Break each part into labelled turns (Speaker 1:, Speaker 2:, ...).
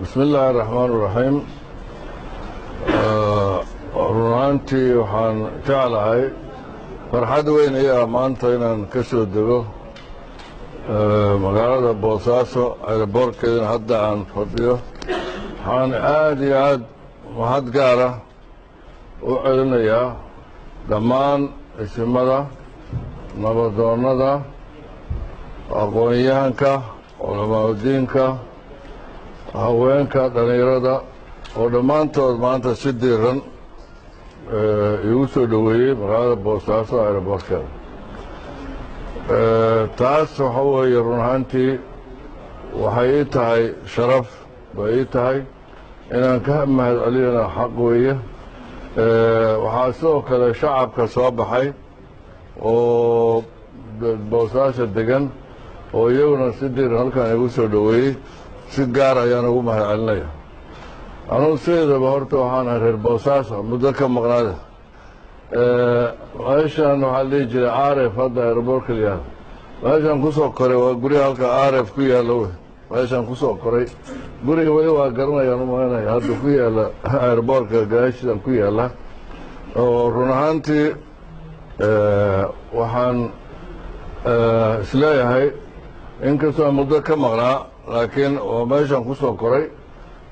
Speaker 1: بسم الله الرحمن الرحيم runtii waxaan jeclahay farxad weyn ayaa maanta inaan ka soo dego magaalada Boosaaso airportkeedana hadda aan fadhiyo waxaan aad iyo aad mahad gaar ah u celinayaa dhammaan isimada nabadoonnada aqoon-yahanka culamaadudiinka haweenka dhalinyarada oo dhammaantood maanta si diiran igu soo dhoweeyey magaalada Boosaaso airportkeeda taas waxa weeye run ahaantii waxay ii tahay sharaf bay ii tahay inaan ka mahad celiyana xaq weeye waxaa sidoo kale shacabka soo baxay oo Boosaaso degan oo iyaguna si diiran halkan igu soo dhoweeyey si gaar ayaan ugu mahad celinaya anugu sideedaba horta waxaan ahay reer Boosaaso muddo ka maqnaada meeshaan waxaa la dhihi jiray aaref hadda airportka la yihahdo meeshaan kusoo koray waa guryaha halka aaref ku yaalla wey meeshaan kusoo koray guriga weli waa garanayaan u malanaya hadda ku yaalla airportka gadaashiidan ku yaalla oo run ahaantii waxaan isleeyahay inkastoo muddo ka maqnaa laakiin waa meeshaan kusoo koray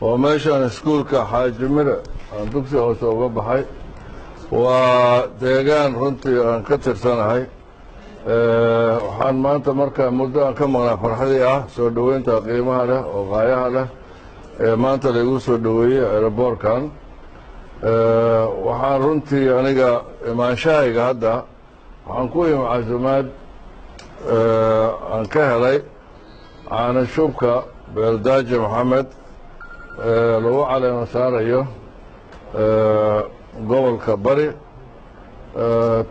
Speaker 1: waa meeshaan iskuulka xaaji mire aan dugsi hoose uga baxay waa deegaan runtii aan ka tirsanahay waxaan maanta markaa muddo aan ka maqnaa farxadii ah soo dhoweynta qiimaha leh oo qaayaha leh ee maanta laigu soo dhoweeyey airportkan waxaan runtii aniga imaanshahayga hadda waxaan ku imi casumaad aan ka helay caana shubka beeldaaji maxamed lagu caleema saarayo gobolka bari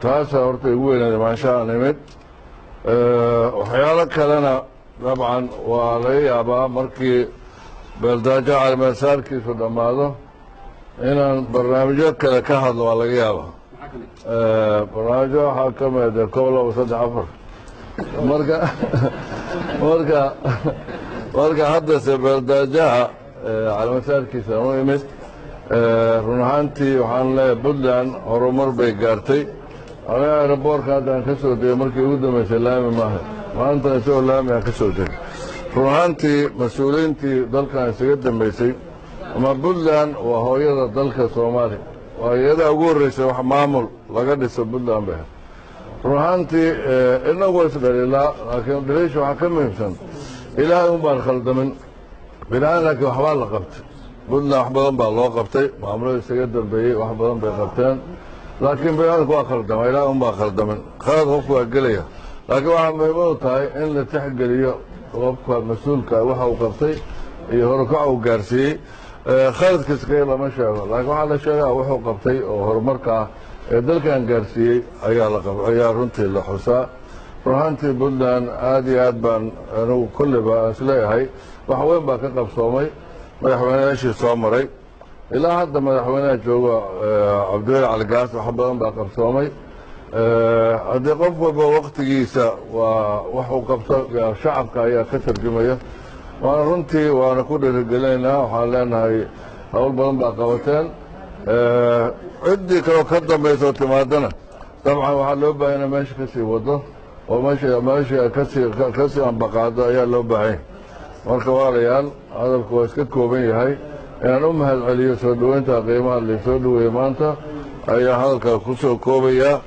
Speaker 1: taasaa horta igu weyneed imaanshaha nimid waxyaalo kalena dabcan waa laga yaabaa markii beeldaajo caleemasaarkiisu dhammaado inaan barnaamijyo kale ka hadlo waa laga yaabaa barnaamijyo waxaa ka mid 1 2 3 4 marka haddase beeldaajaha caleemasaarkiisa u imid run ahaantii waxaan leeyahay Puntland horumar bay gaartay aniga airportka haddaan ka soo degay markii ugu dambeysay laami maaha maantana isagoo laami aan ka soo degay run ahaantii mas-uuliyiintii dalkan isaga dambeysay ama Puntland waa hooyada dalka Soomaaliya waa iyada ugu horreysay wax maamul laga dhiso Puntland bay run ahaantii inagu isdhalilaa laakiin dhaliisha waxaa ka muhiimsan ilaahay un baan khaldamin binaan laakiin waxbaa la qabtay Puntland wax badan baa loo qabtay maamulada isaga dambeeyey wax badan bay qabteen laakiin binaanku waa khaldama ilaahay un baa khaldamin khalad qofku waa gelaya laakiin waxaa muhiimadu tahay in la tixgeliyo qofka mas-uulka waxa uu qabtay iyo horukaca uu gaarsiiyey khaladkiisa kale lama sheego laakiin waxaa la sheegaa wuxuu qabtay oo horumarka ah ee dalkan gaarsiiyey ayaa runtii la xusaa run ahaantii Puntland aad iyo aad baan anigu kolleyba isleeyahay wax weyn baa ka qabsoomay madaxweynayaashii soo maray ilaa hadda madaxweynaha jooga cabdiweli cali gaas wax badan baa qabsoomay haddii qof walba waktigiisa waa waxuu qabto shacabka ayaa ka tarjumaya waana runtii waana ku dhiirigelinaynaa waxaan leenahay hawl badan baa qabateen ciddii kaloo ka dambaysa oo timaadana dabcan waxaa loo baahan inay meesha ka sii wado oo meesha kasii ambaqaado ayaa loo baahanya marka walaalayaal hadalku waa iska kooban yahay inaan u mahad celiyo soo dhoweynta qiimaha laysoo dhoweeyey maanta ayaan hadalka ku soo koobayaa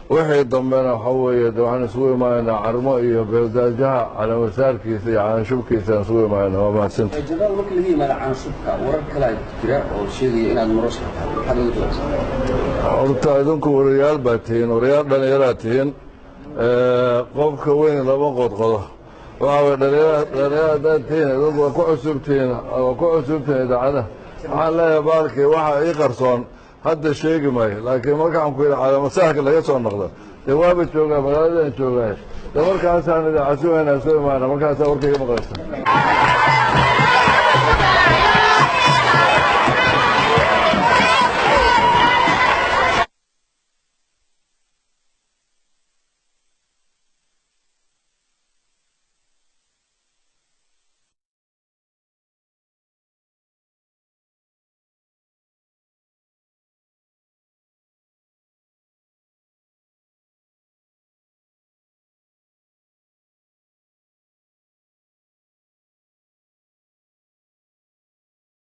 Speaker 1: wixii dambena waxaa weeye de waxaan isugu imaanaynaa carmo iyo beeldaajaha caleemasaarkiisa iyo caanshubkiisa aan isugu imaanayna waa mahadsanta
Speaker 2: jadaal marka laga yimaado caanshubka warar kale jira oo sheegaya inaad marosha tahay
Speaker 1: horta idinku warayaal baa tihiin warayaal dhallinyaraa tihiin qofka weyn lama qodqodo waxaa way dhalinyaro haddaad tihiin idinku waa ku cusubtihiin idaacada waxaan leeyahay baalkii waxa ii qarsoon hadda sheegi maayo laakiin markaan ku yidhi caleemasaarka laga soo noqdo dee waaba joogaa magaaladaan joogaay dee markaasaan idaacasuweynaa soo imaana markaasaa warkayga maqlaysa